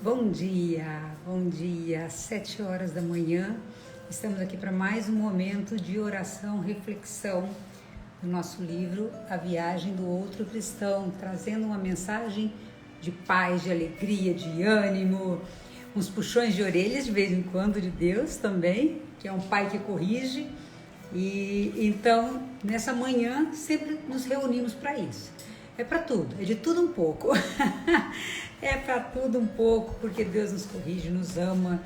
Bom dia, 7 horas da manhã, estamos aqui para mais um momento de oração, reflexão do nosso livro A Viagem do Outro Cristão, trazendo uma mensagem de paz, de alegria, de ânimo, uns puxões de orelhas de vez em quando de Deus também, que é um pai que corrige, e então nessa manhã sempre nos reunimos para isso. É para tudo, é de tudo um pouco. É para tudo um pouco, porque Deus nos corrige, nos ama,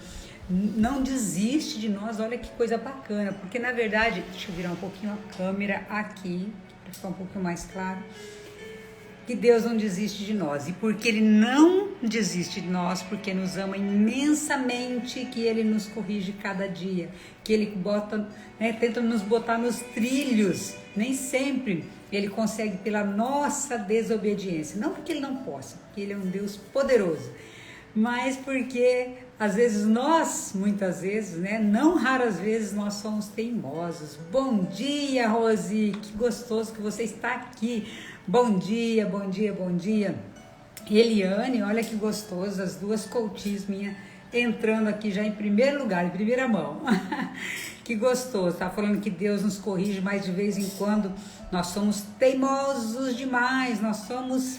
não desiste de nós. Olha que coisa bacana, porque na verdade, deixa eu virar um pouquinho a câmera aqui, para ficar um pouquinho mais claro, que Deus não desiste de nós, e porque Ele não desiste de nós, porque nos ama imensamente, que Ele nos corrige cada dia, que Ele bota, tenta nos botar nos trilhos, nem sempre Ele consegue pela nossa desobediência, não porque Ele não possa, porque Ele é um Deus poderoso, mas porque às vezes nós, muitas vezes, não raras vezes nós somos teimosos. Bom dia, Rose, que gostoso que você está aqui. Bom dia, bom dia, bom dia. Eliane, olha que gostoso, as duas coaches minhas entrando aqui já em primeiro lugar, em primeira mão. Que gostoso, tá falando que Deus nos corrige, mas de vez em quando nós somos teimosos demais, nós somos...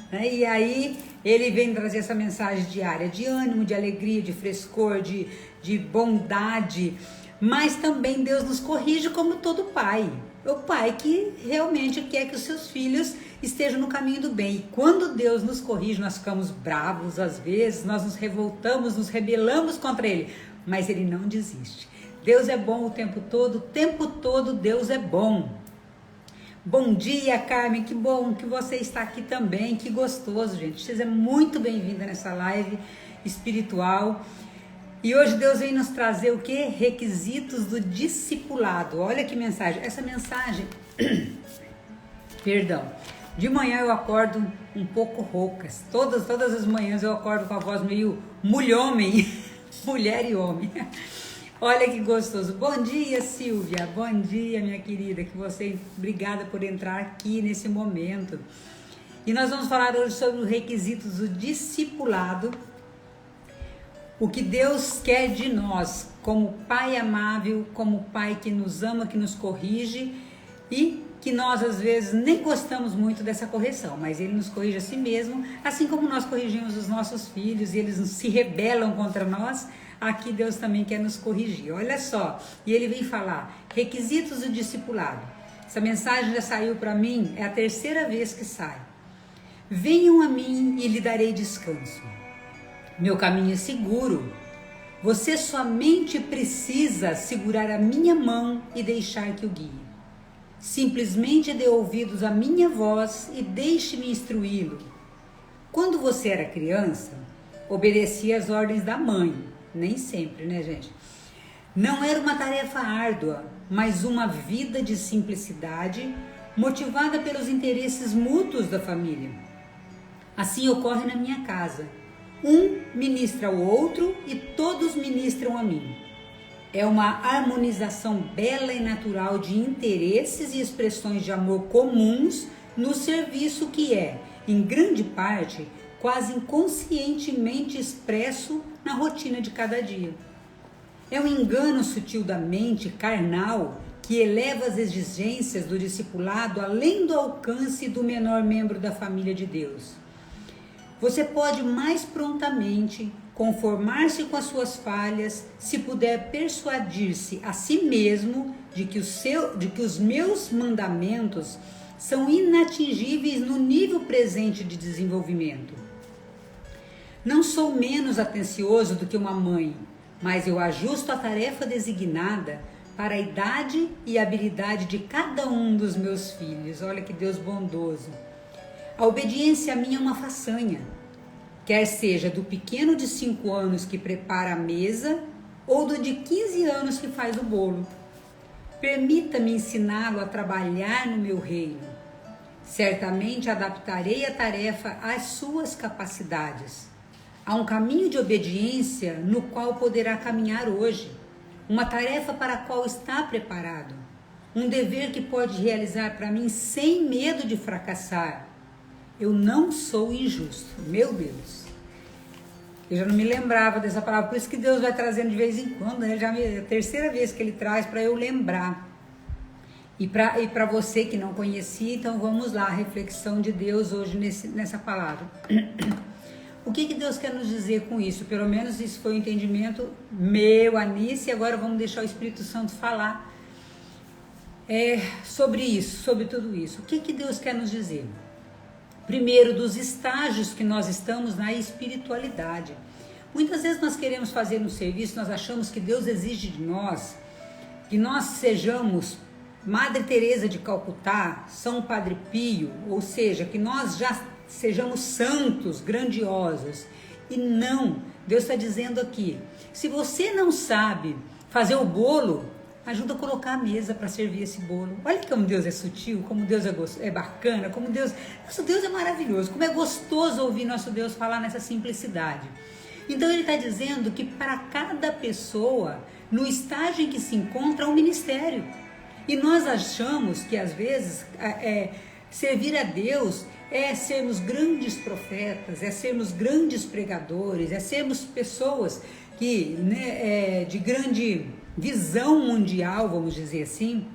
E aí ele vem trazer essa mensagem diária de ânimo, de alegria, de frescor, de bondade, mas também Deus nos corrige como todo pai. O pai que realmente quer que os seus filhos estejam no caminho do bem. E quando Deus nos corrige, nós ficamos bravos às vezes, nós nos revoltamos, nos rebelamos contra Ele, mas Ele não desiste. Deus é bom o tempo todo Deus é bom. Bom dia, Carmen, que bom que você está aqui também, que gostoso, gente. Seja muito bem-vinda nessa live espiritual. E hoje Deus vem nos trazer o quê? Requisitos do discipulado. Olha que mensagem. Essa mensagem, perdão, de manhã eu acordo um pouco roucas. Todas as manhãs eu acordo com a voz meio mulher-homem, mulher e homem. Olha que gostoso. Bom dia, Silvia. Bom dia, minha querida. Obrigada por entrar aqui nesse momento. E nós vamos falar hoje sobre os requisitos do discipulado. O que Deus quer de nós, como Pai amável, como Pai que nos ama, que nos corrige, e que nós às vezes nem gostamos muito dessa correção, mas Ele nos corrige a si mesmo, assim como nós corrigimos os nossos filhos e eles se rebelam contra nós. Aqui Deus também quer nos corrigir, olha só, e Ele vem falar, requisitos do discipulado. Essa mensagem já saiu para mim, é a terceira vez que sai. Venham a mim e lhe darei descanso. Meu caminho é seguro, você somente precisa segurar a minha mão e deixar que o guie. Simplesmente dê ouvidos à minha voz e deixe-me instruí-lo. Quando você era criança, obedecia às ordens da mãe. Nem sempre, né, gente? Não era uma tarefa árdua, mas uma vida de simplicidade, motivada pelos interesses mútuos da família. Assim ocorre na minha casa. Um ministra ao outro e todos ministram a mim. É uma harmonização bela e natural de interesses e expressões de amor comuns no serviço que é, em grande parte, quase inconscientemente expresso na rotina de cada dia. É um engano sutil da mente carnal que eleva as exigências do discipulado além do alcance do menor membro da família de Deus. Você pode mais prontamente conformar-se com as suas falhas se puder persuadir-se a si mesmo de que os meus mandamentos são inatingíveis no nível presente de desenvolvimento. Não sou menos atencioso do que uma mãe, mas eu ajusto a tarefa designada para a idade e habilidade de cada um dos meus filhos. Olha que Deus bondoso. A obediência a mim é uma façanha, quer seja do pequeno de 5 anos que prepara a mesa ou do de 15 anos que faz o bolo. Permita-me ensiná-lo a trabalhar no meu reino. Certamente adaptarei a tarefa às suas capacidades. Há um caminho de obediência no qual poderá caminhar hoje, uma tarefa para a qual está preparado, um dever que pode realizar para mim sem medo de fracassar. Eu não sou injusto, meu Deus. Eu já não me lembrava dessa palavra, por isso que Deus vai trazendo de vez em quando, né? É a terceira vez que Ele traz para eu lembrar. E para você que não conhecia, então vamos lá, a reflexão de Deus hoje nessa palavra. O que Deus quer nos dizer com isso? Pelo menos isso foi o entendimento meu, Anice, e agora vamos deixar o Espírito Santo falar sobre isso, sobre tudo isso. O que Deus quer nos dizer? Primeiro, dos estágios que nós estamos na espiritualidade. Muitas vezes nós queremos fazer um serviço, nós achamos que Deus exige de nós que nós sejamos Madre Teresa de Calcutá, São Padre Pio, ou seja, que nós já sejamos santos, grandiosos. E não, Deus está dizendo aqui, se você não sabe fazer o bolo, ajuda a colocar a mesa para servir esse bolo. Olha como Deus é sutil, como Deus é bacana, como nosso Deus é maravilhoso, como é gostoso ouvir nosso Deus falar nessa simplicidade. Então ele está dizendo que para cada pessoa, no estágio em que se encontra, há um ministério. E nós achamos que às vezes servir a Deus é sermos grandes profetas, é sermos grandes pregadores, é sermos pessoas que, de grande visão mundial, vamos dizer assim.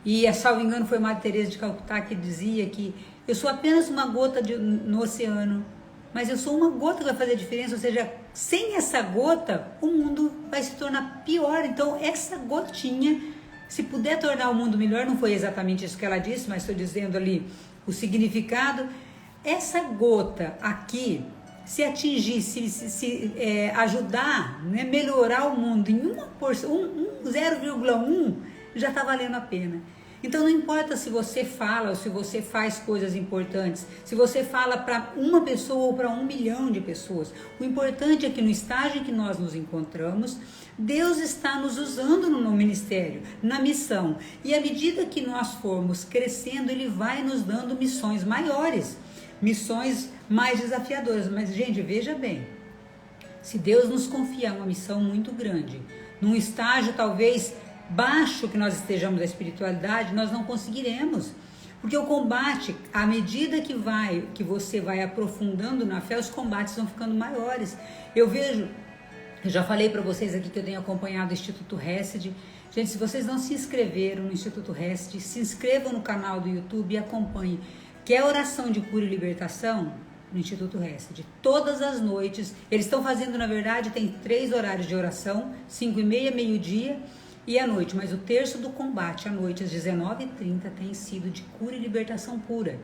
E, salvo engano, foi Madre Teresa de Calcutá que dizia que eu sou apenas uma gota no oceano, mas eu sou uma gota que vai fazer a diferença, ou seja, sem essa gota, o mundo vai se tornar pior. Então, essa gotinha, se puder tornar o mundo melhor, não foi exatamente isso que ela disse, mas estou dizendo ali o significado, essa gota aqui, se atingir, se ajudar, melhorar o mundo em 0,1, já está valendo a pena. Então não importa se você fala ou se você faz coisas importantes, se você fala para uma pessoa ou para 1 milhão de pessoas, o importante é que no estágio em que nós nos encontramos, Deus está nos usando no ministério, na missão. E à medida que nós formos crescendo, Ele vai nos dando missões maiores, missões mais desafiadoras. Mas, gente, veja bem, se Deus nos confiar uma missão muito grande, num estágio talvez baixo que nós estejamos da espiritualidade, nós não conseguiremos. Porque o combate, à medida que você vai aprofundando na fé, os combates vão ficando maiores. Eu já falei para vocês aqui que eu tenho acompanhado o Instituto Hesed. Gente, se vocês não se inscreveram no Instituto Hesed, se inscrevam no canal do YouTube e acompanhem. Quer oração de cura e libertação? No Instituto Hesed. Todas as noites, eles estão fazendo, na verdade, tem 3 horários de oração, 5h30, meio-dia e à noite. Mas o terço do combate, à noite, às 19h30, tem sido de cura e libertação pura.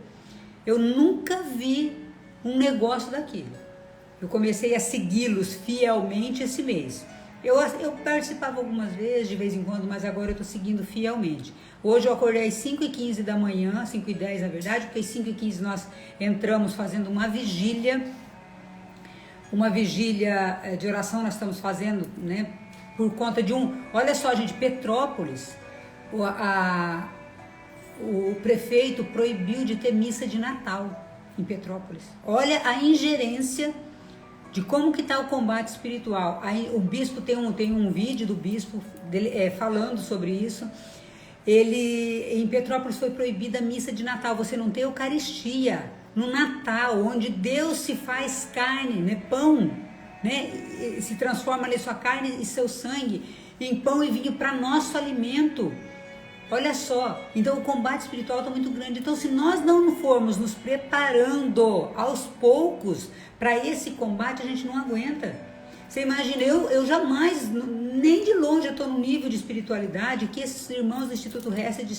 Eu nunca vi um negócio daquilo. Eu comecei a segui-los fielmente esse mês. Eu participava algumas vezes, de vez em quando, mas agora eu estou seguindo fielmente. Hoje eu acordei às 5h15 da manhã, 5h10 na verdade, porque às 5h15 nós entramos fazendo uma vigília de oração nós estamos fazendo, por conta de olha só, gente, Petrópolis, o prefeito proibiu de ter missa de Natal em Petrópolis. Olha a ingerência de como que está o combate espiritual. Aí o bispo tem um vídeo do bispo dele, falando sobre isso. Em Petrópolis foi proibida a missa de Natal. Você não tem Eucaristia no Natal, onde Deus se faz carne, pão, se transforma ali sua carne e seu sangue em pão e vinho para nosso alimento. Olha só, então o combate espiritual está muito grande. Então, se nós não formos nos preparando aos poucos para esse combate, a gente não aguenta. Você imagina, eu jamais, nem de longe, estou no nível de espiritualidade que esses irmãos do Instituto Hesed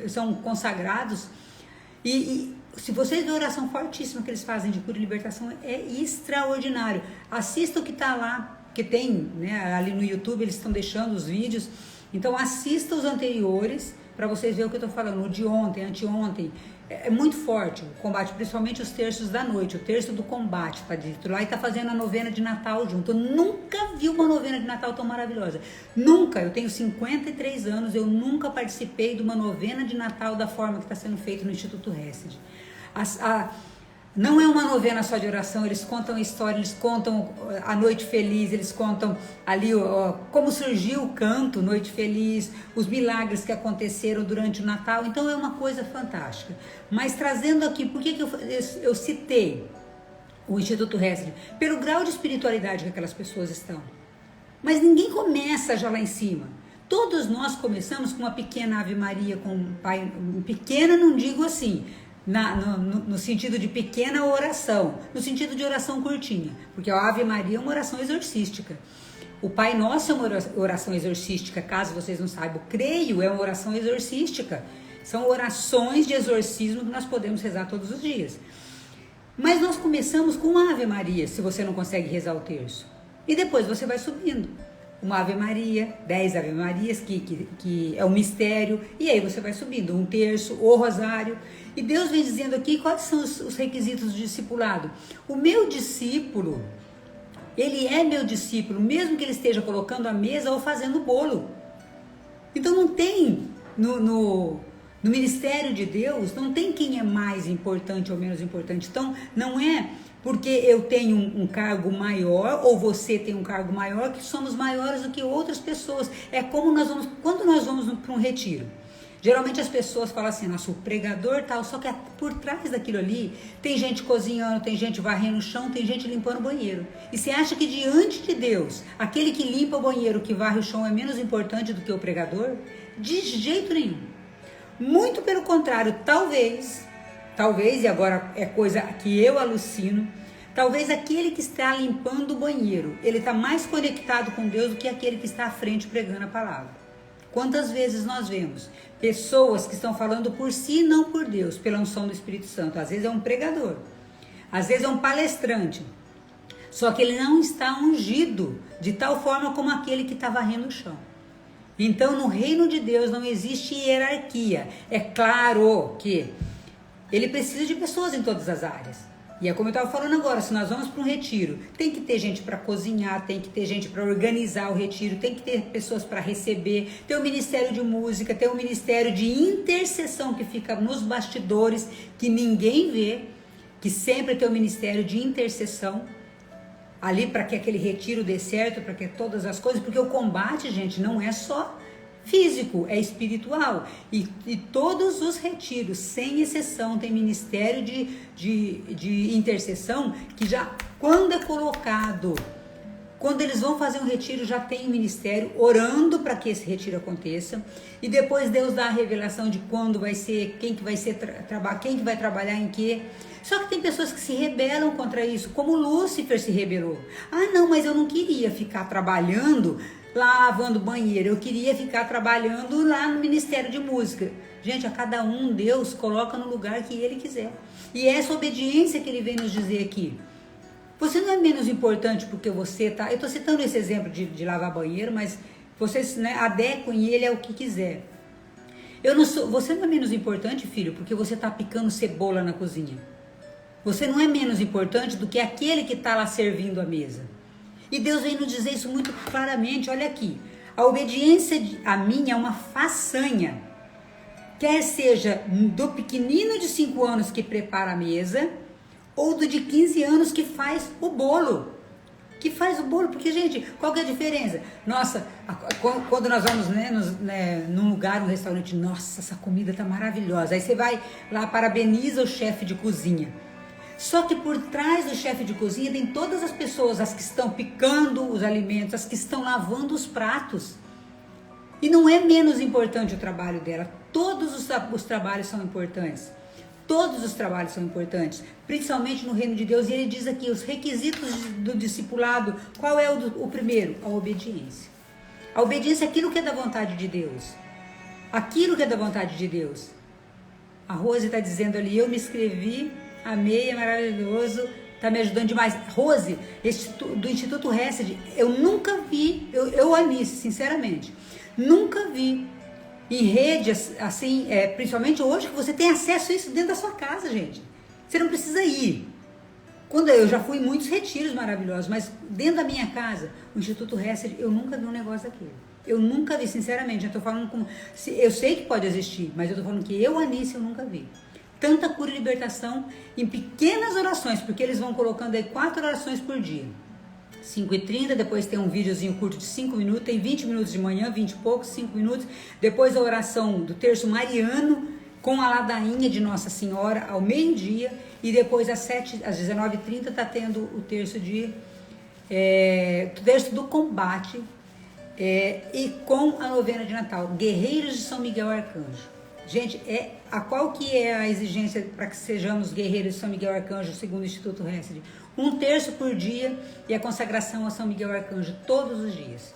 são consagrados. E se vocês verem a oração fortíssima que eles fazem de cura e libertação, é extraordinário. Assista o que está lá, que tem ali no YouTube, eles estão deixando os vídeos. Então assista os anteriores para vocês verem o que eu estou falando. O de ontem, anteontem, é muito forte o combate, principalmente os terços da noite, o terço do combate, está dito lá, e está fazendo a novena de Natal junto. Eu nunca vi uma novena de Natal tão maravilhosa. Nunca, eu tenho 53 anos, eu nunca participei de uma novena de Natal da forma que está sendo feito no Instituto Hesed. Não é uma novena só de oração, eles contam história, eles contam a Noite Feliz, eles contam ali como surgiu o canto Noite Feliz, os milagres que aconteceram durante o Natal. Então é uma coisa fantástica. Mas trazendo aqui, por que eu citei o Instituto Hesed, pelo grau de espiritualidade que aquelas pessoas estão. Mas ninguém começa já lá em cima. Todos nós começamos com uma pequena Ave Maria, com um pai, pequena não digo assim, no sentido de pequena oração, no sentido de oração curtinha, porque a Ave Maria é uma oração exorcística. O Pai Nosso é uma oração exorcística, caso vocês não saibam. Creio é uma oração exorcística. São orações de exorcismo que nós podemos rezar todos os dias. Mas nós começamos com uma Ave Maria, se você não consegue rezar o terço. E depois você vai subindo. Uma Ave Maria, 10 Ave Marias, que é um mistério. E aí você vai subindo, um terço, o rosário. E Deus vem dizendo aqui quais são os requisitos do discipulado. O meu discípulo, ele é meu discípulo, mesmo que ele esteja colocando a mesa ou fazendo o bolo. Então não tem, no ministério de Deus, não tem quem é mais importante ou menos importante. Então não é porque eu tenho um cargo maior ou você tem um cargo maior que somos maiores do que outras pessoas. É como quando nós vamos para um retiro. Geralmente as pessoas falam assim, nossa, o pregador tal, só que por trás daquilo ali tem gente cozinhando, tem gente varrendo o chão, tem gente limpando o banheiro. E você acha que diante de Deus, aquele que limpa o banheiro, que varre o chão é menos importante do que o pregador? De jeito nenhum. Muito pelo contrário, talvez, e agora é coisa que eu alucino, talvez aquele que está limpando o banheiro, ele está mais conectado com Deus do que aquele que está à frente pregando a palavra. Quantas vezes nós vemos pessoas que estão falando por si, não por Deus, pela unção do Espírito Santo. Às vezes é um pregador, às vezes é um palestrante, só que ele não está ungido de tal forma como aquele que está varrendo o chão. Então, no reino de Deus não existe hierarquia. É claro que ele precisa de pessoas em todas as áreas. E é como eu estava falando agora, se nós vamos para um retiro, tem que ter gente para cozinhar, tem que ter gente para organizar o retiro, tem que ter pessoas para receber, tem o ministério de música, tem o ministério de intercessão que fica nos bastidores, que ninguém vê, que sempre tem o ministério de intercessão, ali para que aquele retiro dê certo, para que todas as coisas, porque o combate, gente, não é só físico, é espiritual. E todos os retiros, sem exceção, tem ministério de intercessão, que já, quando é colocado, quando eles vão fazer um retiro, já tem um ministério orando para que esse retiro aconteça, e depois Deus dá a revelação de quando vai ser, quem que vai trabalhar em quê. Só que tem pessoas que se rebelam contra isso, como Lúcifer se rebelou. Ah, não, mas eu não queria ficar trabalhando lá lavando banheiro, eu queria ficar trabalhando lá no Ministério de Música. Gente, a cada um Deus coloca no lugar que Ele quiser. E essa obediência que Ele vem nos dizer aqui. Você não é menos importante porque você tá... Eu estou citando esse exemplo de lavar banheiro, mas vocês, né, adequem ele ao que quiser. Você não é menos importante, filho, porque você está picando cebola na cozinha. Você não é menos importante do que aquele que está lá servindo a mesa. E Deus vem nos dizer isso muito claramente. Olha aqui, a obediência a mim é uma façanha. Quer seja do pequenino de 5 anos que prepara a mesa, ou do de 15 anos que faz o bolo. Porque, gente, qual que é a diferença? Nossa, quando nós vamos num lugar, num restaurante, nossa, essa comida tá maravilhosa. Aí você vai lá, parabeniza o chefe de cozinha. Só que por trás do chefe de cozinha tem todas as pessoas, as que estão picando os alimentos, as que estão lavando os pratos. E não é menos importante o trabalho dela. Todos os trabalhos são importantes. Todos os trabalhos são importantes, principalmente no reino de Deus. E ele diz aqui, os requisitos do discipulado, qual é o primeiro? A obediência. A obediência é aquilo que é da vontade de Deus. Aquilo que é da vontade de Deus. A Rose está dizendo ali, eu me inscrevi, amei, é maravilhoso, está me ajudando demais. Rose, do Instituto Hesed, eu nunca vi, eu Anice, sinceramente, nunca vi em rede, assim, principalmente hoje, que você tem acesso a isso dentro da sua casa, gente. Você não precisa ir. Quando eu já fui em muitos retiros maravilhosos, mas dentro da minha casa, o Instituto Hesed, eu nunca vi um negócio daquele. Eu nunca vi, sinceramente. Eu tô falando como... Eu sei que pode existir, mas eu tô falando que eu, Anice, eu nunca vi. Tanta cura e libertação em pequenas orações, porque eles vão colocando aí 4 orações por dia. 5h30, depois tem um videozinho curto de 5 minutos, tem 20 minutos de manhã, 20 e poucos, 5 minutos. Depois a oração do terço mariano, com a ladainha de Nossa Senhora ao meio-dia. e depois às 19h30 está tendo o terço do combate, e com a novena de Natal, Guerreiros de São Miguel Arcanjo. Gente, qual que é a exigência para que sejamos guerreiros de São Miguel Arcanjo, segundo o Instituto Hesed? 1/3 por dia e a consagração a São Miguel Arcanjo todos os dias.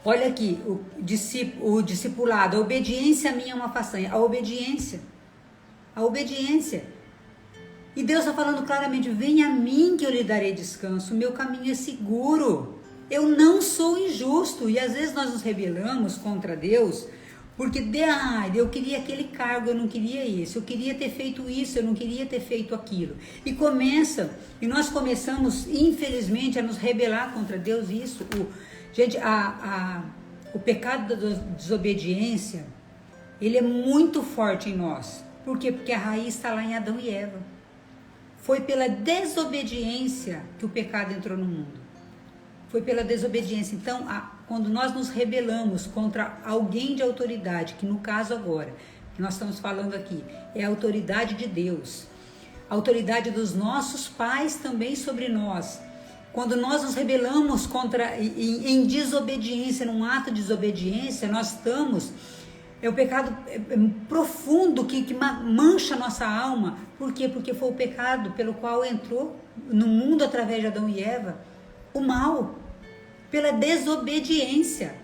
Olha aqui, o discipulado, a obediência a mim é uma façanha. A obediência. E Deus está falando claramente, venha a mim que eu lhe darei descanso, o meu caminho é seguro. Eu não sou injusto. E às vezes nós nos rebelamos contra Deus, porque eu queria aquele cargo, eu não queria esse. Eu queria ter feito isso, eu não queria ter feito aquilo. E nós começamos, infelizmente, a nos rebelar contra Deus. Gente, o pecado da desobediência, ele é muito forte em nós. Por quê? Porque a raiz está lá em Adão e Eva. Foi pela desobediência que o pecado entrou no mundo. Foi pela desobediência. Então, quando nós nos rebelamos contra alguém de autoridade, que no caso agora, que nós estamos falando aqui, é a autoridade de Deus, a autoridade dos nossos pais também sobre nós. Quando nós nos rebelamos em desobediência, num ato de desobediência, nós estamos... É o pecado profundo que mancha a nossa alma. Por quê? Porque foi o pecado pelo qual entrou no mundo através de Adão e Eva o mal, pela desobediência.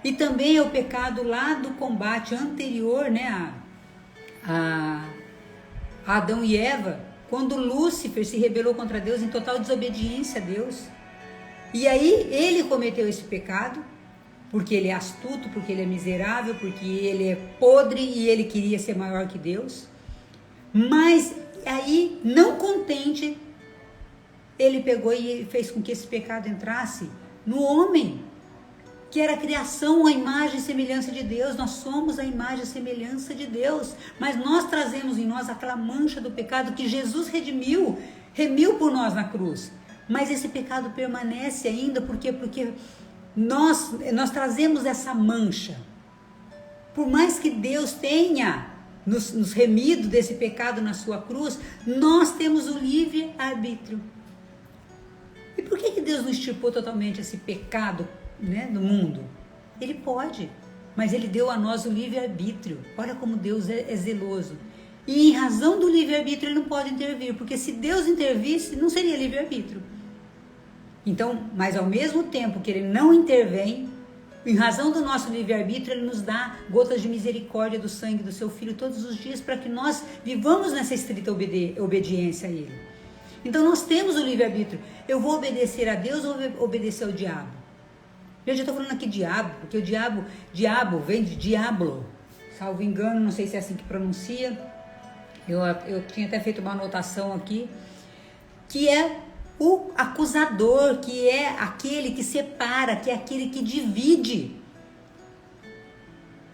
E também é o pecado lá do combate anterior, né, a Adão e Eva, quando Lúcifer se rebelou contra Deus em total desobediência a Deus. E aí ele cometeu esse pecado, porque ele é astuto, porque ele é miserável, porque ele é podre e ele queria ser maior que Deus. Mas aí, não contente, ele pegou e fez com que esse pecado entrasse no homem, que era a criação, a imagem e semelhança de Deus. Nós somos a imagem e semelhança de Deus, mas nós trazemos em nós aquela mancha do pecado que Jesus remiu por nós na cruz. Mas esse pecado permanece ainda, porque nós trazemos essa mancha. Por mais que Deus tenha nos remido desse pecado na sua cruz, nós temos o livre-arbítrio. E por que Deus não extirpou totalmente esse pecado, né, do mundo? Ele pode, mas ele deu a nós o livre-arbítrio. Olha como Deus é zeloso. E em razão do livre-arbítrio ele não pode intervir, porque se Deus intervisse, não seria livre-arbítrio. Então, mas ao mesmo tempo que ele não intervém, em razão do nosso livre-arbítrio, ele nos dá gotas de misericórdia do sangue do seu Filho todos os dias, para que nós vivamos nessa estrita obediência a ele. Então nós temos o livre-arbítrio. Eu vou obedecer a Deus ou obedecer ao diabo? Eu já estou falando aqui diabo, porque o diabo vem de diablo, salvo engano, não sei se é assim que pronuncia. Eu tinha até feito uma anotação aqui, que é o acusador, que é aquele que separa, que é aquele que divide.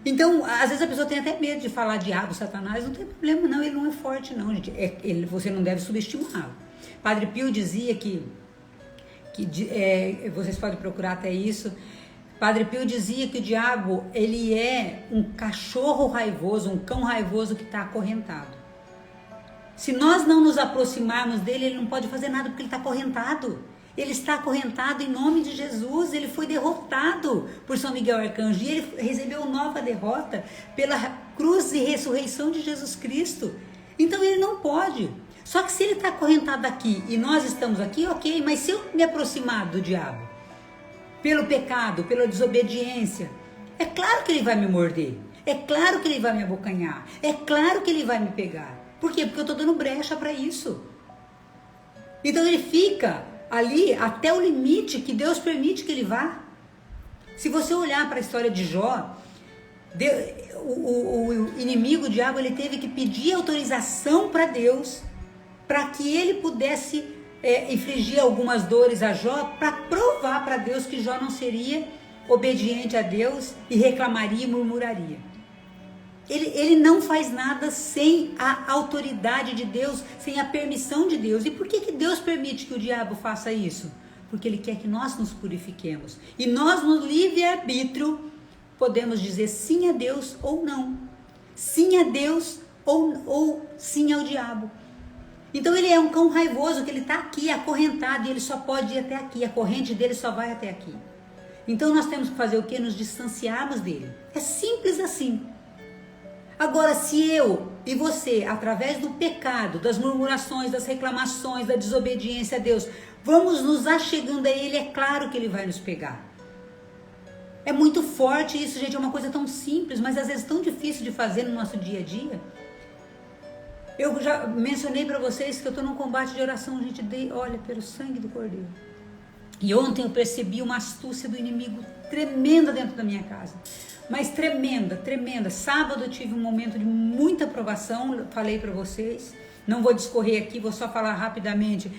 Então, às vezes a pessoa tem até medo de falar diabo, Satanás, não tem problema não, ele não é forte não, gente. Você não deve subestimá-lo. Padre Pio dizia que vocês podem procurar até isso. Padre Pio dizia que o diabo, ele é um cachorro raivoso, um cão raivoso que está acorrentado. Se nós não nos aproximarmos dele, ele não pode fazer nada porque ele está acorrentado. Ele está acorrentado em nome de Jesus. Ele foi derrotado por São Miguel Arcanjo. E ele recebeu nova derrota pela cruz e ressurreição de Jesus Cristo. Então ele não pode. Só que se ele está acorrentado aqui e nós estamos aqui, ok. Mas se eu me aproximar do diabo, pelo pecado, pela desobediência, é claro que ele vai me morder. É claro que ele vai me abocanhar. É claro que ele vai me pegar. Por quê? Porque eu estou dando brecha para isso. Então ele fica ali até o limite que Deus permite que ele vá. Se você olhar para a história de Jó, o inimigo, o diabo, ele teve que pedir autorização para Deus, para que ele pudesse infligir algumas dores a Jó, para provar para Deus que Jó não seria obediente a Deus e reclamaria e murmuraria. Ele não faz nada sem a autoridade de Deus, sem a permissão de Deus. E por que Deus permite que o diabo faça isso? Porque ele quer que nós nos purifiquemos. E nós, no livre-arbítrio, podemos dizer sim a Deus ou não. Sim a Deus ou sim ao diabo. Então ele é um cão raivoso, que ele está aqui acorrentado e ele só pode ir até aqui, a corrente dele só vai até aqui. Então nós temos que fazer o quê? Nos distanciarmos dele. É simples assim. Agora, se eu e você, através do pecado, das murmurações, das reclamações, da desobediência a Deus, vamos nos achegando a ele, é claro que ele vai nos pegar. É muito forte isso, gente, é uma coisa tão simples, mas às vezes tão difícil de fazer no nosso dia a dia. Eu já mencionei para vocês que eu estou num combate de oração, gente, olha, pelo sangue do Cordeiro. E ontem eu percebi uma astúcia do inimigo tremenda dentro da minha casa. Mas tremenda, tremenda. Sábado eu tive um momento de muita provação, falei para vocês. Não vou discorrer aqui, vou só falar rapidamente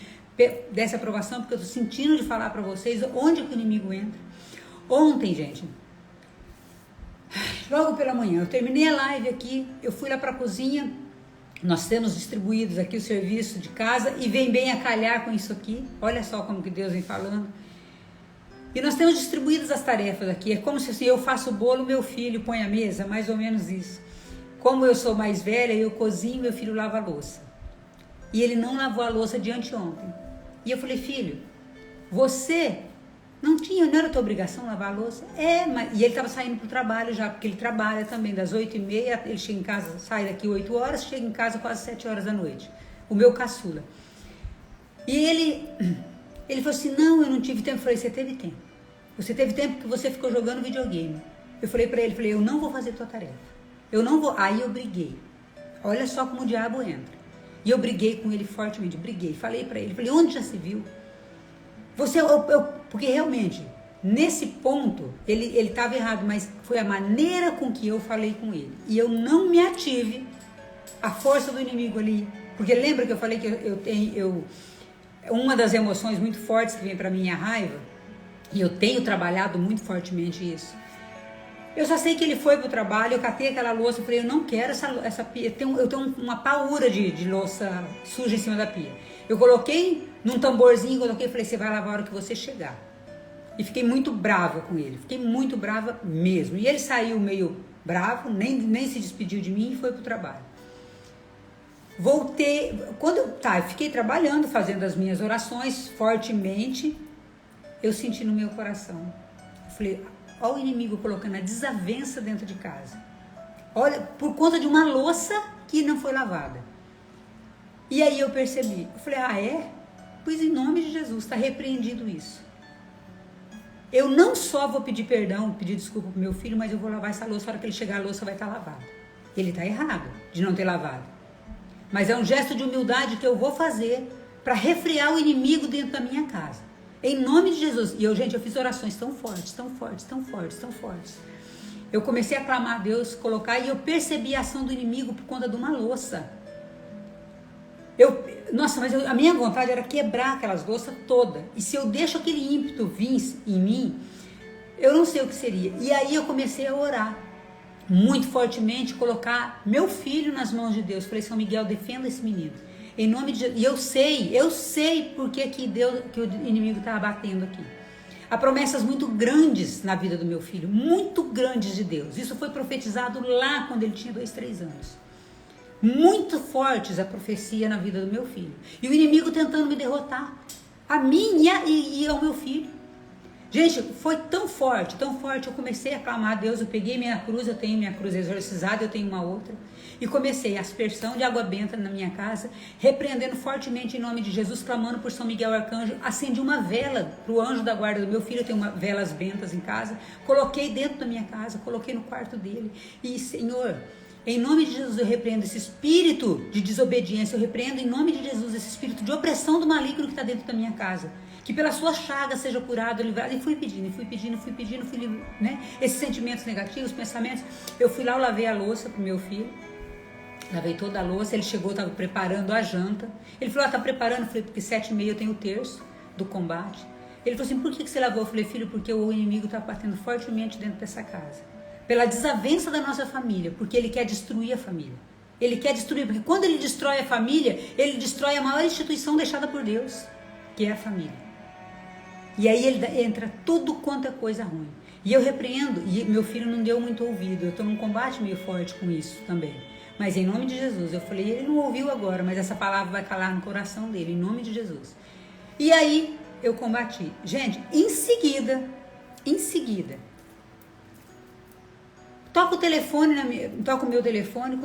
dessa provação, porque eu estou sentindo de falar para vocês onde que o inimigo entra. Ontem, gente, logo pela manhã, eu terminei a live aqui, eu fui lá para a cozinha. Nós temos distribuídos aqui o serviço de casa e vem bem a calhar com isso aqui. Olha só como que Deus vem falando. E nós temos distribuídas as tarefas aqui. É como se assim, eu faço o bolo, meu filho põe a mesa, mais ou menos isso. Como eu sou mais velha, eu cozinho, meu filho lava a louça. E ele não lavou a louça de anteontem. E eu falei, filho, você não era tua obrigação lavar a louça? Mas... E ele estava saindo para o trabalho já, porque ele trabalha também das 8h30, ele chega em casa, sai daqui 8 horas, chega em casa quase 7 horas da noite. O meu caçula. E ele falou assim, não, eu não tive tempo. Eu falei, você teve tempo. Você teve tempo porque você ficou jogando videogame. Eu falei para ele, eu não vou fazer tua tarefa. Eu não vou. Aí eu briguei. Olha só como o diabo entra. E eu briguei com ele fortemente, briguei. Falei para ele, falei, onde já se viu? Porque realmente, nesse ponto, ele estava errado, mas foi a maneira com que eu falei com ele. E eu não me ative à força do inimigo ali. Porque lembra que eu falei que uma das emoções muito fortes que vem para mim é a raiva. E eu tenho trabalhado muito fortemente isso. Eu só sei que ele foi pro trabalho, eu catei aquela louça, eu falei, eu não quero essa pia. Eu tenho uma paura de louça suja em cima da pia. Eu coloquei num tamborzinho, falei, você vai lavar a hora que você chegar. E fiquei muito brava com ele, fiquei muito brava mesmo. E ele saiu meio bravo, nem se despediu de mim e foi pro trabalho. Voltei, eu fiquei trabalhando, fazendo as minhas orações fortemente, eu senti no meu coração. Eu falei, olha o inimigo colocando a desavença dentro de casa. Olha, por conta de uma louça que não foi lavada. E aí eu percebi, eu falei, Pois em nome de Jesus, está repreendido isso. Eu não só vou pedir perdão, pedir desculpa pro meu filho, mas eu vou lavar essa louça, a hora que ele chegar a louça vai estar lavada. Ele está errado de não ter lavado. Mas é um gesto de humildade que eu vou fazer para refrear o inimigo dentro da minha casa. Em nome de Jesus. E eu fiz orações tão fortes, tão fortes, tão fortes, tão fortes. Eu comecei a clamar a Deus, e eu percebi a ação do inimigo por conta de uma louça. A minha vontade era quebrar aquelas louças todas. E se eu deixo aquele ímpeto vir em mim, eu não sei o que seria. E aí eu comecei a orar muito fortemente, colocar meu filho nas mãos de Deus. Falei, São Miguel, defenda esse menino. Em nome de Jesus. E eu sei porque que o inimigo estava batendo aqui. Há promessas muito grandes na vida do meu filho, muito grandes de Deus. Isso foi profetizado lá quando ele tinha 2, 3 anos. Muito fortes a profecia na vida do meu filho. E o inimigo tentando me derrotar. A mim e ao meu filho. Gente, foi tão forte, eu comecei a clamar a Deus. Eu peguei minha cruz, eu tenho minha cruz exorcizada, eu tenho uma outra. E comecei a aspersão de água benta na minha casa, repreendendo fortemente em nome de Jesus, clamando por São Miguel Arcanjo. Acendi uma vela para o anjo da guarda do meu filho, eu tenho velas bentas em casa. Coloquei dentro da minha casa, coloquei no quarto dele. E, Senhor, em nome de Jesus eu repreendo esse espírito de desobediência, eu repreendo em nome de Jesus esse espírito de opressão do maligno que está dentro da minha casa. Que pela sua chaga seja curado, livrado. E fui pedindo, né? Esses sentimentos negativos, pensamentos. Eu fui lá, eu lavei a louça pro meu filho. Lavei toda a louça, ele chegou, estava preparando a janta. Ele falou, tá preparando? Eu falei, porque 7h30 eu tenho o terço do combate. Ele falou assim, por que você lavou? Eu falei, filho, porque o inimigo está batendo fortemente dentro dessa casa. Pela desavença da nossa família, porque ele quer destruir a família. Ele quer destruir, porque quando ele destrói a família, ele destrói a maior instituição deixada por Deus, que é a família. E aí ele entra tudo quanto é coisa ruim. E eu repreendo, e meu filho não deu muito ouvido. Eu estou num combate meio forte com isso também. Mas em nome de Jesus, eu falei, ele não ouviu agora, mas essa palavra vai calar no coração dele, em nome de Jesus. E aí eu combati. Gente, em seguida, toca o meu telefone,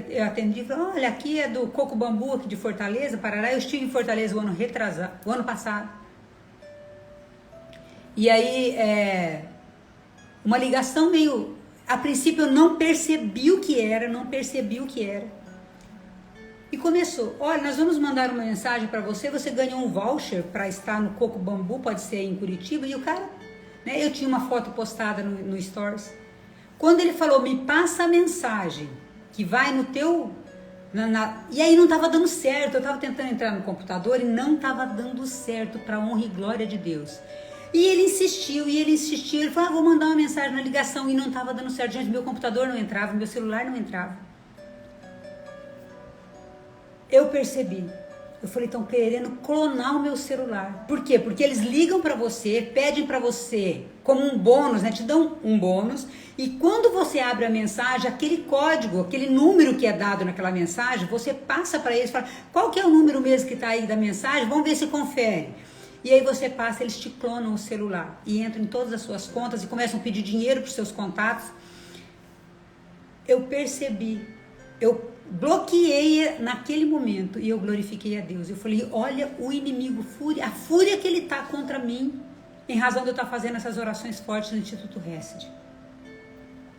eu atendi e falei, olha, aqui é do Coco Bambu, aqui de Fortaleza, Parará. Eu estive em Fortaleza o ano passado. E aí, uma ligação meio... A princípio eu não percebi o que era. E começou, olha, nós vamos mandar uma mensagem para você, você ganha um voucher para estar no Coco Bambu, pode ser em Curitiba. E o cara, né, eu tinha uma foto postada no Stories. Quando ele falou, me passa a mensagem que vai no teu... E aí não estava dando certo, eu estava tentando entrar no computador e não estava dando certo, para honra e glória de Deus. E ele insistiu, ele falou, vou mandar uma mensagem na ligação, e não estava dando certo. Gente, meu computador não entrava, meu celular não entrava. Eu percebi. Eu falei, estão querendo clonar o meu celular. Por quê? Porque eles ligam para você, pedem para você como um bônus, né? Te dão um bônus. E quando você abre a mensagem, aquele código, aquele número que é dado naquela mensagem, você passa para eles e fala, qual que é o número mesmo que está aí da mensagem? Vamos ver se confere. E aí você passa, eles te clonam o celular e entram em todas as suas contas e começam a pedir dinheiro para os seus contatos. Eu percebi, eu bloqueei naquele momento e eu glorifiquei a Deus. Eu falei, olha o inimigo, a fúria que ele está contra mim, em razão de eu estar fazendo essas orações fortes no Instituto Hesed.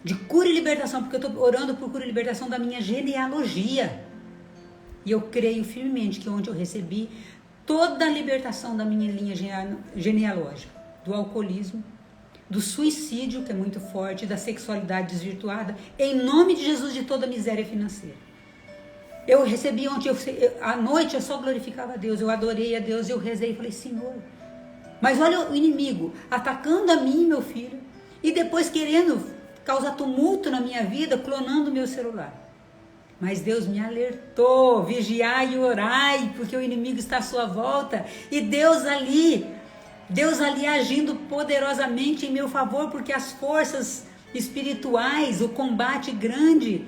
De cura e libertação, porque eu estou orando por cura e libertação da minha genealogia. E eu creio firmemente que onde eu recebi toda a libertação da minha linha genealógica, do alcoolismo, do suicídio, que é muito forte, da sexualidade desvirtuada, em nome de Jesus, de toda a miséria financeira. Eu recebi ontem, à noite eu só glorificava a Deus, eu adorei a Deus, eu rezei e falei, Senhor, mas olha o inimigo atacando a mim e meu filho, e depois querendo causar tumulto na minha vida, clonando o meu celular. Mas Deus me alertou, vigiai e orai, porque o inimigo está à sua volta. E Deus ali agindo poderosamente em meu favor, porque as forças espirituais, o combate grande,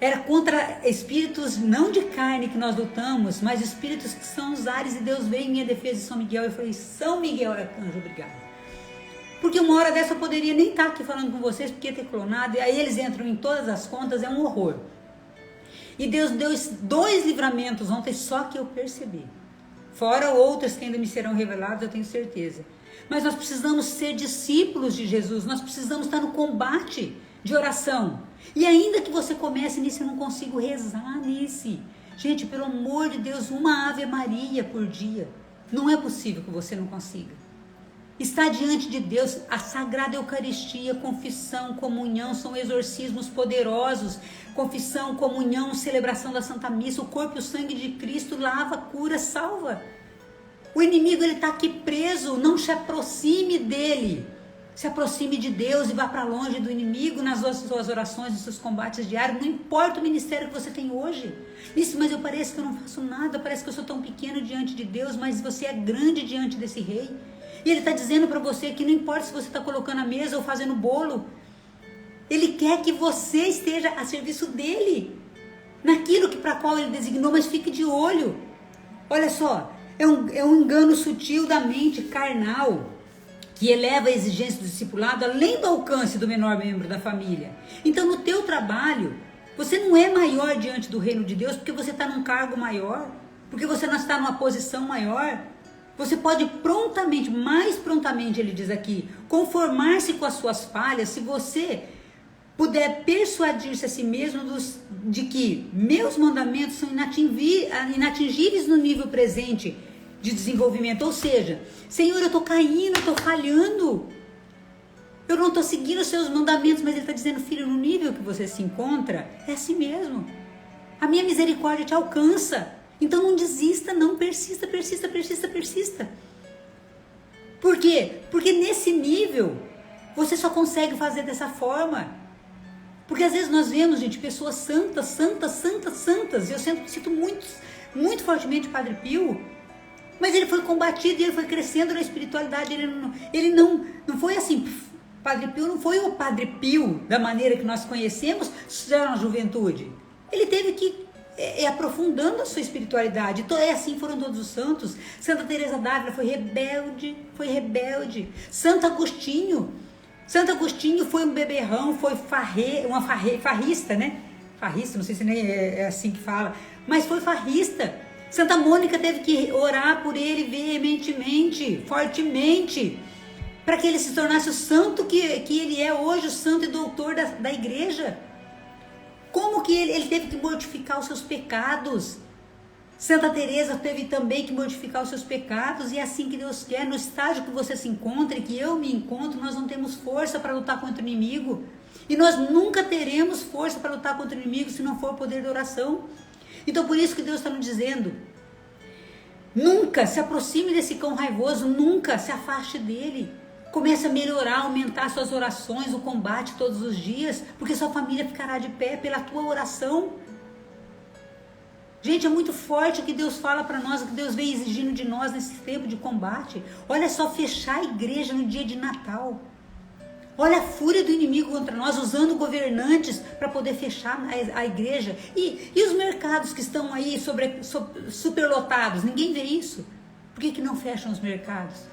era contra espíritos não de carne que nós lutamos, mas espíritos que são os ares, e Deus veio em minha defesa de São Miguel. Eu falei, São Miguel arcanjo, obrigado. Porque uma hora dessa eu poderia nem estar aqui falando com vocês, porque ia ter clonado, e aí eles entram em todas as contas, é um horror. E Deus deu 2 livramentos ontem, só que eu percebi. Fora outras que ainda me serão reveladas, eu tenho certeza. Mas nós precisamos ser discípulos de Jesus, nós precisamos estar no combate de oração. E ainda que você comece nisso, eu não consigo rezar nesse. Gente, pelo amor de Deus, uma Ave Maria por dia. Não é possível que você não consiga. Está diante de Deus, a Sagrada Eucaristia, confissão, comunhão, são exorcismos poderosos. Confissão, comunhão, celebração da Santa Missa, o corpo e o sangue de Cristo lava, cura, salva. O inimigo, ele está aqui preso, não se aproxime dele. Se aproxime de Deus e vá para longe do inimigo nas suas orações, nos seus combates diários. Não importa o ministério que você tem hoje. Isso, mas eu pareço que eu não faço nada, parece que eu sou tão pequeno diante de Deus, mas você é grande diante desse rei. E ele está dizendo para você que não importa se você está colocando a mesa ou fazendo bolo, ele quer que você esteja a serviço dele, naquilo para qual ele designou, mas fique de olho. Olha só, é um engano sutil da mente carnal, que eleva a exigência do discipulado além do alcance do menor membro da família. Então, no teu trabalho, você não é maior diante do reino de Deus porque você está num cargo maior, porque você não está numa posição maior. Você pode prontamente, mais prontamente, ele diz aqui, conformar-se com as suas falhas, se você puder persuadir-se a si mesmo de que meus mandamentos são inatingíveis no nível presente de desenvolvimento. Ou seja, Senhor, eu estou caindo, eu estou falhando, eu não estou seguindo os seus mandamentos, mas ele está dizendo, filho, no nível que você se encontra, é assim mesmo. A minha misericórdia te alcança. Então não desista, não, persista. Por quê? Porque nesse nível, você só consegue fazer dessa forma. Porque às vezes nós vemos, gente, pessoas santas. Eu sinto muito fortemente o Padre Pio, mas ele foi combatido e ele foi crescendo na espiritualidade. Ele não foi assim. Padre Pio não foi o Padre Pio da maneira que nós conhecemos já na juventude. Ele teve que aprofundando a sua espiritualidade. Então, assim foram todos os santos. Santa Teresa d'Ávila foi rebelde, Santo Agostinho foi um beberrão, foi farrista, né? Farrista, não sei se nem é assim que fala, mas foi farrista. Santa Mônica teve que orar por ele veementemente, fortemente, para que ele se tornasse o santo que ele é hoje, o santo e doutor da igreja. Como que ele teve que mortificar os seus pecados? Santa Teresa teve também que mortificar os seus pecados, e é assim que Deus quer. No estágio que você se encontra e que eu me encontro, nós não temos força para lutar contra o inimigo. E nós nunca teremos força para lutar contra o inimigo se não for o poder da oração. Então por isso que Deus está nos dizendo, nunca se aproxime desse cão raivoso, nunca se afaste dele. Comece a melhorar, aumentar suas orações, o combate todos os dias, porque sua família ficará de pé pela tua oração. Gente, é muito forte o que Deus fala para nós, o que Deus vem exigindo de nós nesse tempo de combate. Olha só, fechar a igreja no dia de Natal. Olha a fúria do inimigo contra nós, usando governantes para poder fechar a igreja. E os mercados que estão aí superlotados, ninguém vê isso. Por que não fecham os mercados?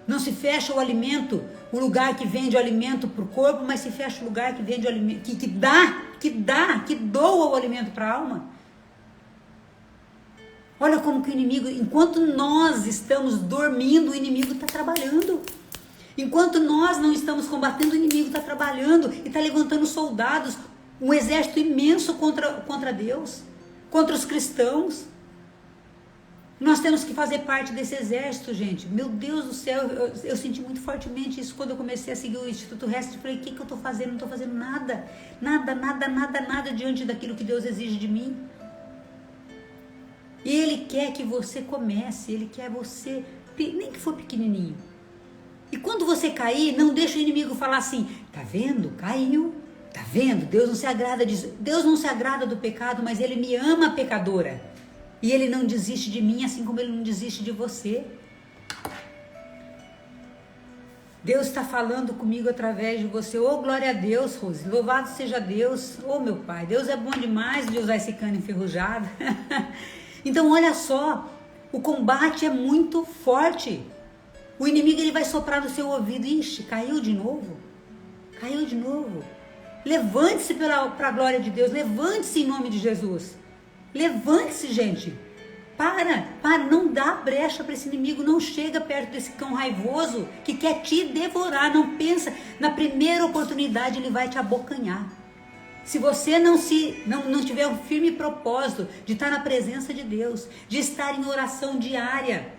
Não se fecha o alimento, o lugar que vende o alimento para o corpo, mas se fecha o lugar que vende o alimento, que doa o alimento para a alma. Olha como que o inimigo, enquanto nós estamos dormindo, o inimigo está trabalhando. Enquanto nós não estamos combatendo, o inimigo está trabalhando e está levantando soldados, um exército imenso contra Deus, contra os cristãos. Nós temos que fazer parte desse exército, gente. Meu Deus do céu, eu senti muito fortemente isso quando eu comecei a seguir o Instituto Hesed. Falei, o que eu estou fazendo? Não estou fazendo nada. Nada diante daquilo que Deus exige de mim. E Ele quer que você comece, Ele quer você, nem que for pequenininho. E quando você cair, não deixa o inimigo falar assim, tá vendo? Caiu. Tá vendo? Deus não se agrada disso. Deus não se agrada do pecado, mas Ele me ama, pecadora. E Ele não desiste de mim, assim como Ele não desiste de você. Deus está falando comigo através de você. Oh, glória a Deus, Rose. Louvado seja Deus. Oh, meu Pai. Deus é bom demais de usar esse cano enferrujado. Então, olha só. O combate é muito forte. O inimigo ele vai soprar no seu ouvido. Ixi, caiu de novo. Levante-se para a glória de Deus. Levante-se em nome de Jesus. Levante-se, gente. Não dá brecha para esse inimigo. Não chega perto desse cão raivoso que quer te devorar. Não pensa, na primeira oportunidade ele vai te abocanhar. Se você não tiver um firme propósito de estar na presença de Deus, de estar em oração diária,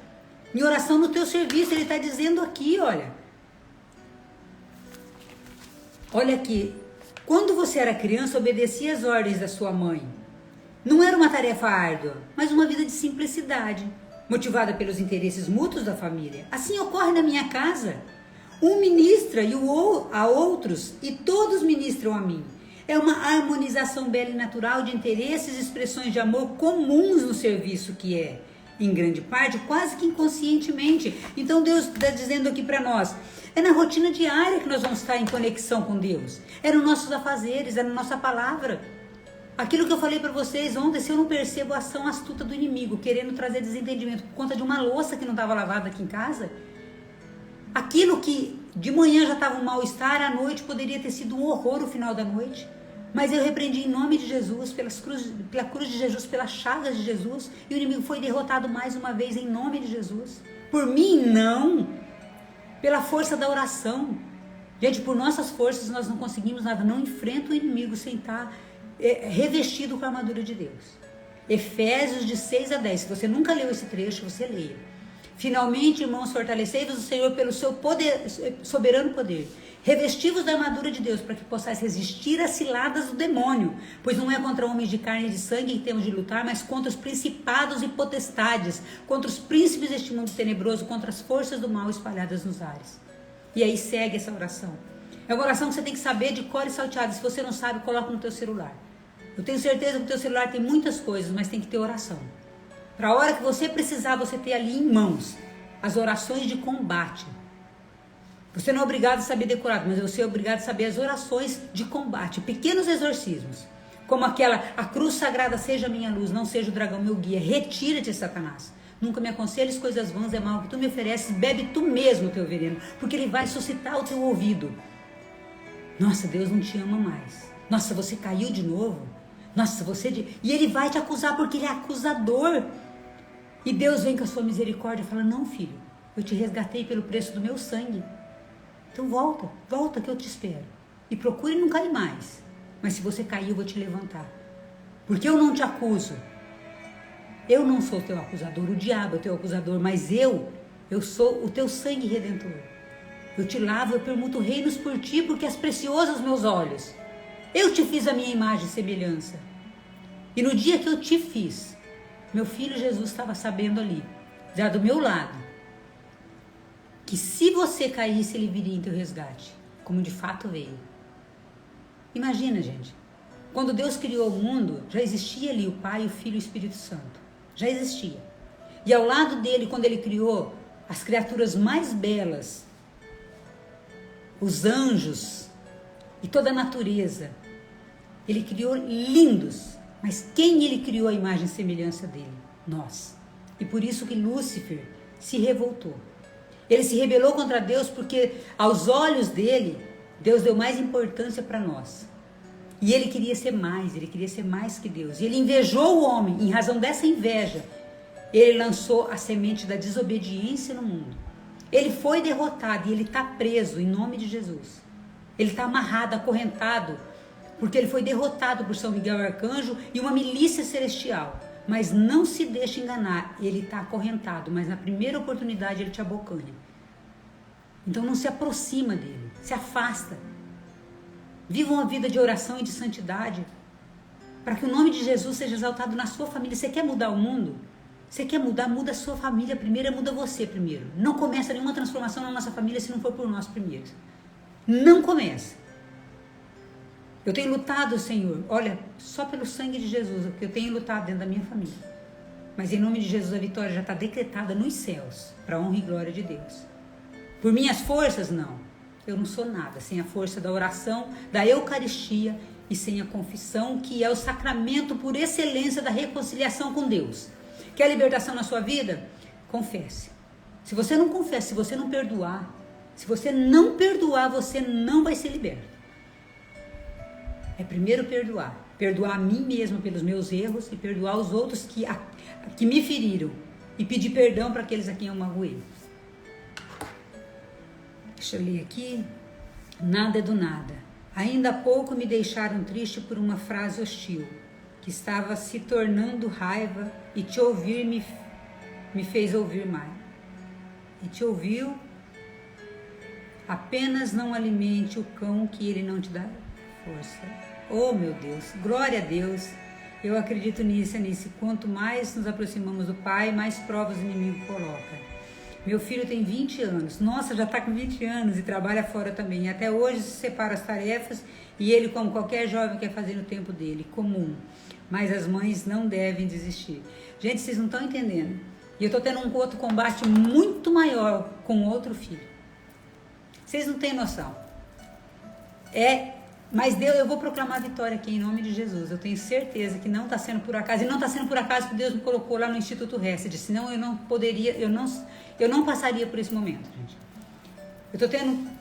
em oração no teu serviço, Ele está dizendo aqui, olha aqui, quando você era criança, obedecia às ordens da sua mãe. Não era uma tarefa árdua, mas uma vida de simplicidade, motivada pelos interesses mútuos da família. Assim ocorre na minha casa. Um ministra a outros e todos ministram a mim. É uma harmonização bela e natural de interesses e expressões de amor comuns no serviço que é, em grande parte, quase que inconscientemente. Então Deus está dizendo aqui para nós, é na rotina diária que nós vamos estar em conexão com Deus. É nos nossos afazeres, é na nossa palavra. Aquilo que eu falei para vocês ontem, se eu não percebo a ação astuta do inimigo, querendo trazer desentendimento por conta de uma louça que não estava lavada aqui em casa, aquilo que de manhã já estava um mal-estar, à noite poderia ter sido um horror o final da noite. Mas eu repreendi em nome de Jesus, pela cruz de Jesus, pelas chagas de Jesus, e o inimigo foi derrotado mais uma vez em nome de Jesus. Por mim, não. Pela força da oração. Gente, por nossas forças nós não conseguimos nada. Não enfrenta o inimigo sem estar revestido com a armadura de Deus. Efésios de 6 a 10. Se você nunca leu esse trecho, você leia. Finalmente, irmãos, fortalecei-vos o Senhor pelo seu soberano poder. Revestivos da armadura de Deus, para que possais resistir às ciladas do demônio, pois não é contra homens de carne e de sangue que temos de lutar, mas contra os principados e potestades, contra os príncipes deste mundo tenebroso, contra as forças do mal espalhadas nos ares. E aí segue essa oração. É uma oração que você tem que saber de cor e salteado. Se você não sabe, coloca no teu celular. Eu tenho certeza que o teu celular tem muitas coisas, mas tem que ter oração. Para a hora que você precisar, você ter ali em mãos as orações de combate. Você não é obrigado a saber decorado, mas você é obrigado a saber as orações de combate, pequenos exorcismos. Como aquela, a cruz sagrada seja a minha luz, não seja o dragão meu guia. Retira-te, Satanás. Nunca me aconselhes coisas vãs, é mal que tu me ofereces, bebe tu mesmo o teu veneno, porque ele vai suscitar o teu ouvido. Nossa, Deus não te ama mais. Nossa, você caiu de novo. Nossa, você... E ele vai te acusar porque ele é acusador. E Deus vem com a sua misericórdia e fala, não, filho, eu te resgatei pelo preço do meu sangue. Então volta que eu te espero. E procure não cair mais. Mas se você cair, eu vou te levantar. Porque eu não te acuso. Eu não sou o teu acusador, o diabo é o teu acusador, mas eu sou o teu sangue redentor. Eu te lavo, eu permuto reinos por ti, porque és precioso aos meus olhos. Eu te fiz a minha imagem e semelhança. E no dia que eu te fiz, meu filho Jesus estava sabendo ali, já do meu lado, que se você caísse, ele viria em teu resgate, como de fato veio. Imagina, gente, quando Deus criou o mundo, já existia ali o Pai, o Filho e o Espírito Santo. Já existia. E ao lado dele, quando ele criou as criaturas mais belas, os anjos e toda a natureza, ele criou lindos. Mas quem ele criou a imagem e semelhança dele? Nós. E por isso que Lúcifer se revoltou. Ele se rebelou contra Deus porque aos olhos dele, Deus deu mais importância para nós. E ele queria ser mais que Deus. E ele invejou o homem. Em razão dessa inveja, ele lançou a semente da desobediência no mundo. Ele foi derrotado e ele está preso em nome de Jesus. Ele está amarrado, acorrentado, porque ele foi derrotado por São Miguel Arcanjo e uma milícia celestial. Mas não se deixe enganar, ele está acorrentado, mas na primeira oportunidade ele te abocanha. Então não se aproxima dele, se afasta. Viva uma vida de oração e de santidade, para que o nome de Jesus seja exaltado na sua família. Você quer mudar o mundo? Você quer mudar? Muda a sua família primeiro, muda você primeiro. Não começa nenhuma transformação na nossa família se não for por nós primeiro. Não começa. Eu tenho lutado, Senhor, olha, só pelo sangue de Jesus, que eu tenho lutado dentro da minha família. Mas em nome de Jesus a vitória já está decretada nos céus, para a honra e glória de Deus. Por minhas forças, não. Eu não sou nada sem a força da oração, da Eucaristia e sem a confissão, que é o sacramento por excelência da reconciliação com Deus. Quer libertação na sua vida? Confesse. Se você não confessa, se você não perdoar, você não vai ser liberto. É primeiro perdoar. Perdoar a mim mesmo pelos meus erros e perdoar os outros que me feriram. E pedir perdão para aqueles a quem eu magoei. Deixa eu ler aqui. Nada é do nada. Ainda há pouco me deixaram triste por uma frase hostil, que estava se tornando raiva, e te ouvir me fez ouvir mais. E te ouviu, apenas não alimente o cão que ele não te dá força. Oh, meu Deus, glória a Deus. Eu acredito nisso. Quanto mais nos aproximamos do Pai, mais provas o inimigo coloca. Meu filho tem 20 anos. Nossa, já está com 20 anos e trabalha fora também. E até hoje se separa as tarefas e ele, como qualquer jovem, quer fazer no tempo dele, comum. Mas as mães não devem desistir. Gente, vocês não estão entendendo. E eu estou tendo um outro combate muito maior com outro filho. Vocês não têm noção. Mas Deus, eu vou proclamar a vitória aqui em nome de Jesus. Eu tenho certeza que não está sendo por acaso. E não está sendo por acaso que Deus me colocou lá no Instituto Hesed. Senão eu não poderia, eu não passaria por esse momento, gente. Eu estou tendo...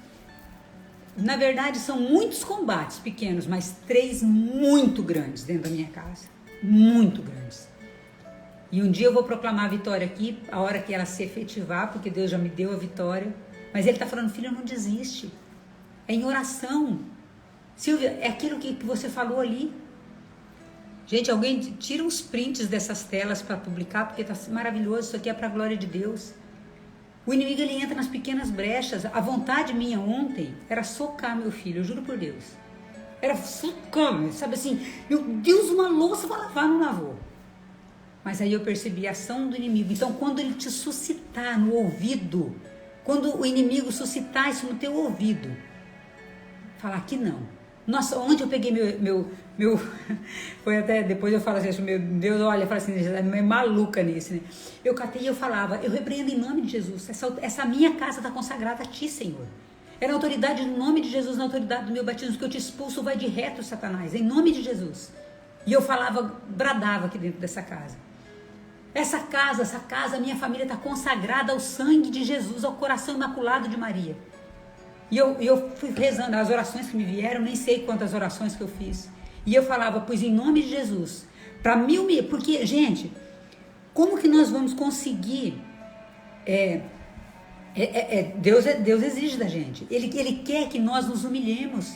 Na verdade, são muitos combates pequenos, mas 3 muito grandes dentro da minha casa. Muito grandes. E um dia eu vou proclamar a vitória aqui, a hora que ela se efetivar, porque Deus já me deu a vitória. Mas Ele está falando, filho, não desiste. É em oração. Silvia, é aquilo que você falou ali. Gente, alguém tira uns prints dessas telas para publicar, porque está maravilhoso, isso aqui é para a glória de Deus. O inimigo, ele entra nas pequenas brechas. A vontade minha ontem era socar meu filho, eu juro por Deus. Era socar, sabe assim, meu Deus, uma louça para lavar, não lavou. Mas aí eu percebi a ação do inimigo. Então, quando ele te suscitar no ouvido, quando o inimigo suscitar isso no teu ouvido, falar que não. Nossa, onde eu peguei meu foi até, depois eu falo assim, meu Deus, olha, eu falo assim, é meio maluca nisso, né? Eu catei e eu falava, eu repreendo em nome de Jesus, essa minha casa está consagrada a ti, Senhor. É na autoridade do nome de Jesus, na autoridade do meu batismo, que eu te expulso, vai de reto, Satanás, em nome de Jesus. E eu falava, bradava aqui dentro dessa casa. Essa casa, minha família está consagrada ao sangue de Jesus, ao coração imaculado de Maria. E eu fui rezando as orações que me vieram, nem sei quantas orações que eu fiz. E eu falava, pois em nome de Jesus, para mil, porque, gente, como que nós vamos conseguir? Deus exige da gente. Ele quer que nós nos humilhemos.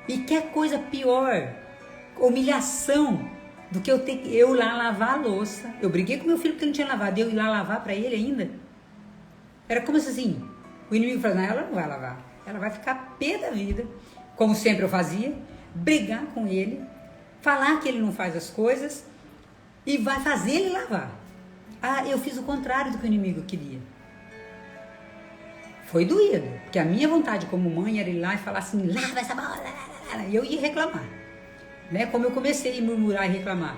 E quer coisa pior, humilhação, do que eu lá lavar a louça. Eu briguei com meu filho porque ele não tinha lavado, eu ir lá lavar para ele ainda. Era como se assim, o inimigo falou, não, ela não vai lavar, ela vai ficar pé da vida, como sempre eu fazia, brigar com ele, falar que ele não faz as coisas e vai fazer ele lavar. Ah, eu fiz o contrário do que o inimigo queria. Foi doído, porque a minha vontade como mãe era ir lá e falar assim, lava essa bola, e eu ia reclamar. Né? Como eu comecei a murmurar e reclamar.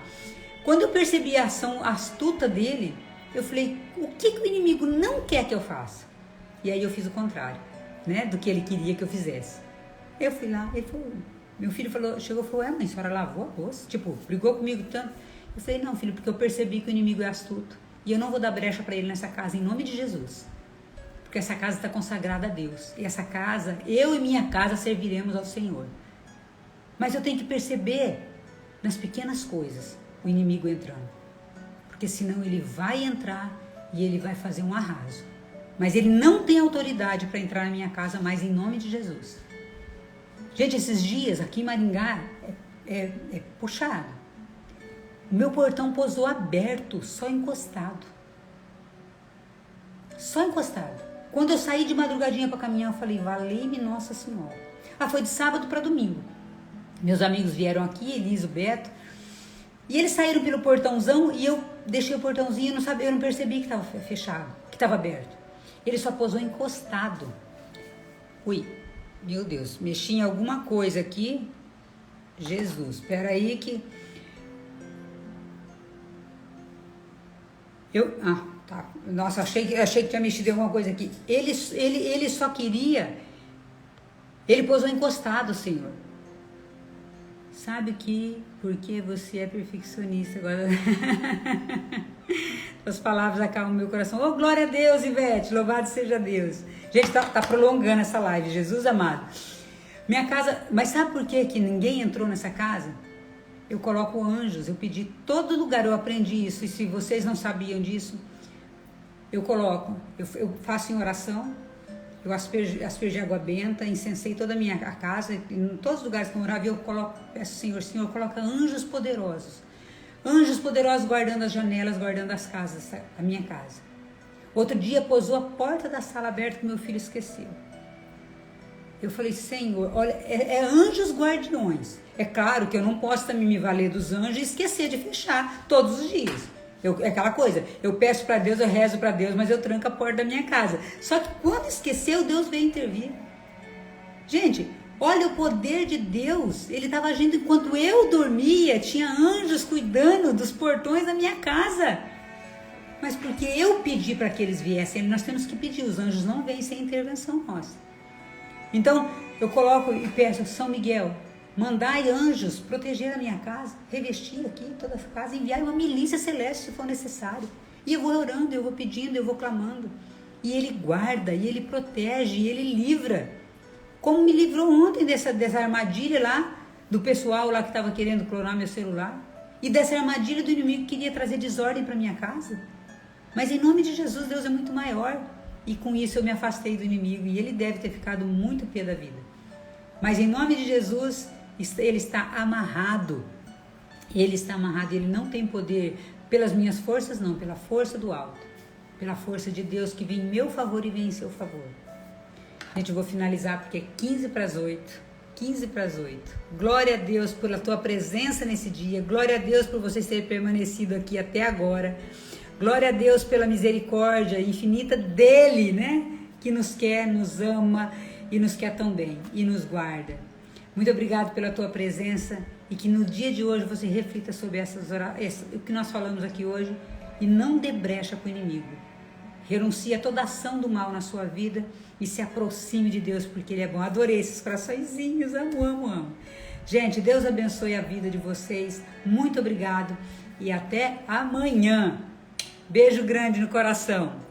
Quando eu percebi a ação astuta dele, eu falei, o que o inimigo não quer que eu faça? E aí eu fiz o contrário, né, do que ele queria que eu fizesse. Eu fui lá, meu filho chegou e falou, mãe, a senhora lavou a louça? Tipo, brigou comigo tanto. Eu falei, não, filho, porque eu percebi que o inimigo é astuto. E eu não vou dar brecha para ele nessa casa, em nome de Jesus. Porque essa casa está consagrada a Deus. E essa casa, eu e minha casa serviremos ao Senhor. Mas eu tenho que perceber nas pequenas coisas o inimigo entrando. Porque senão ele vai entrar e ele vai fazer um arraso. Mas ele não tem autoridade para entrar na minha casa mais em nome de Jesus. Gente, esses dias aqui em Maringá é puxado. O meu portão pousou aberto, só encostado. Só encostado. Quando eu saí de madrugadinha para caminhar, eu falei, valei-me Nossa Senhora. Ah, foi de sábado para domingo. Meus amigos vieram aqui, Elisa, o Beto, e eles saíram pelo portãozão e eu deixei o portãozinho, eu não percebi que estava fechado, que estava aberto. Ele só pousou encostado. Ui, meu Deus, mexi em alguma coisa aqui. Jesus, espera aí que... Tá. Nossa, achei que tinha mexido em alguma coisa aqui. Ele só queria... Ele pousou encostado, Senhor. Sabe que porque você é perfeccionista agora. As palavras acalmam meu coração. Oh, glória a Deus, Ivete, louvado seja Deus. Gente, tá prolongando essa live, Jesus amado. Minha casa, mas sabe por que ninguém entrou nessa casa? Eu coloco anjos, eu pedi todo lugar, eu aprendi isso. E se vocês não sabiam disso, eu coloco, eu faço em oração. Eu aspergi água benta, incensei toda a minha casa, em todos os lugares que eu morava, eu peço, Senhor, coloca anjos poderosos guardando as janelas, guardando as casas, a minha casa. Outro dia pousou a porta da sala aberta que meu filho esqueceu. Eu falei, Senhor, olha, é anjos guardiões. É claro que eu não posso também me valer dos anjos e esquecer de fechar todos os dias. É aquela coisa, eu peço para Deus, eu rezo para Deus, mas eu tranco a porta da minha casa. Só que quando esqueceu, Deus veio intervir. Gente, olha o poder de Deus. Ele estava agindo enquanto eu dormia, tinha anjos cuidando dos portões da minha casa. Mas porque eu pedi para que eles viessem, nós temos que pedir, os anjos não vêm sem intervenção nossa. Então, eu coloco e peço, São Miguel, mandai anjos proteger a minha casa, revestir aqui toda a casa, enviar uma milícia celeste se for necessário. E eu vou orando, eu vou pedindo, eu vou clamando. E ele guarda, e ele protege, e ele livra. Como me livrou ontem dessa armadilha lá, do pessoal lá que estava querendo clonar meu celular. E dessa armadilha do inimigo que queria trazer desordem para minha casa. Mas em nome de Jesus, Deus é muito maior. E com isso eu me afastei do inimigo. E ele deve ter ficado muito pé da vida. Mas em nome de Jesus... Ele está amarrado. Ele está amarrado. Ele não tem poder pelas minhas forças, não. Pela força do alto. Pela força de Deus que vem em meu favor e vem em seu favor. Gente, eu vou finalizar porque é 15 para as 8. 15 para as 8. Glória a Deus pela tua presença nesse dia. Glória a Deus por vocês terem permanecido aqui até agora. Glória a Deus pela misericórdia infinita dele, né? Que nos quer, nos ama e nos quer tão bem. E nos guarda. Muito obrigado pela tua presença e que no dia de hoje você reflita sobre o que nós falamos aqui hoje e não dê brecha para o inimigo. Renuncie a toda ação do mal na sua vida e se aproxime de Deus porque Ele é bom. Adorei esses coraçõezinhos, amo. Gente, Deus abençoe a vida de vocês. Muito obrigado e até amanhã. Beijo grande no coração.